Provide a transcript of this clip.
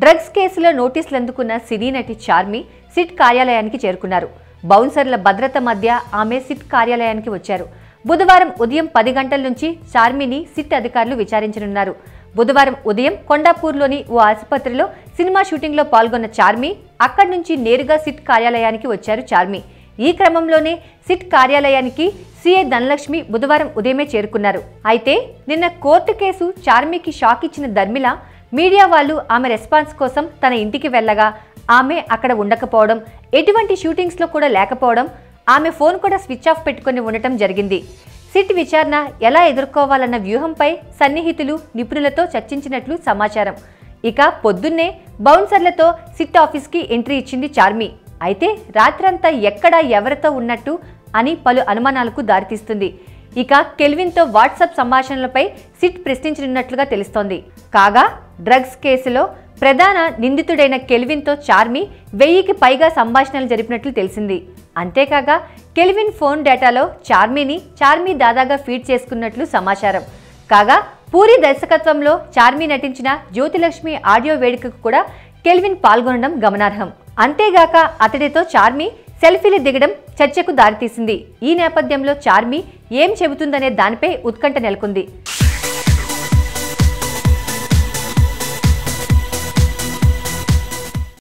Drugs కేసులో నోటీసులు అందుకున్న సినీ నటి చార్మి సిట్ కార్యాలయానికి చేరుకున్నారు. బౌన్సర్ల భద్రత మధ్య ఆమె సిట్ కార్యాలయానికి వచ్చారు. బుధవారం ఉదయం 10 గంటల నుంచి చార్మిని సిట్ అధికారులు విచారించనున్నారు. బుధవారం ఉదయం కొండాపూర్లోని ఓ ఆసుపత్రిలో సినిమా షూటింగ్లో పాల్గొన్న చార్మి అక్కడి నుంచి నేరుగా సిట్ కార్యాలయానికి వచ్చారు. చార్మి ఈ క్రమంలోనే సిట్ కార్యాలయానికి సీఐ ధనలక్ష్మి బుధవారం ఉదయమే చేరుకున్నారు. అయితే నిన్న కోర్టు కేసు చార్మికి షాక్ ఇచ్చిన ధర్మిల మీడియా వాళ్ళు ఆమె రెస్పాన్స్ కోసం తన ఇంటికి వెళ్ళగా ఆమె అక్కడ ఉండకపోవడం, ఎటువంటి షూటింగ్స్లో కూడా లేకపోవడం, ఆమె ఫోన్ కూడా స్విచ్ ఆఫ్ పెట్టుకుని ఉండటం జరిగింది. సిట్ విచారణ ఎలా ఎదుర్కోవాలన్న వ్యూహంపై సన్నిహితులు నిపుణులతో చర్చించినట్లు సమాచారం. ఇక పొద్దున్నే బౌన్సర్లతో సిట్ ఆఫీస్కి ఎంట్రీ ఇచ్చింది చార్మి. అయితే రాత్రంతా ఎక్కడ ఎవరితో ఉన్నట్టు అని పలు అనుమానాలకు దారితీస్తుంది. ఇక కెల్విన్తో వాట్సాప్ సంభాషణలపై సిట్ ప్రశ్నించనున్నట్లుగా తెలుస్తోంది. కాగా డ్రగ్స్ కేసులో ప్రధాన నిందితుడైన కెల్విన్తో చార్మి 1000కి పైగా సంభాషణలు జరిపినట్లు తెలిసింది. అంతేకాక కెల్విన్ ఫోన్ డేటాలో చార్మి దాదాగా ఫీడ్ చేసుకున్నట్లు సమాచారం. కాగా పూరి దర్శకత్వంలో చార్మి నటించిన జ్యోతిలక్ష్మి ఆడియో వేడుకకు కూడా కెల్విన్ పాల్గొనడం గమనార్హం. అంతేగాక అతడితో చార్మి సెల్ఫీలు దిగడం చర్చకు దారితీసింది. ఈ నేపథ్యంలో చార్మి ఏం చెబుతుందనే దానిపై ఉత్కంఠ నెలకొంది.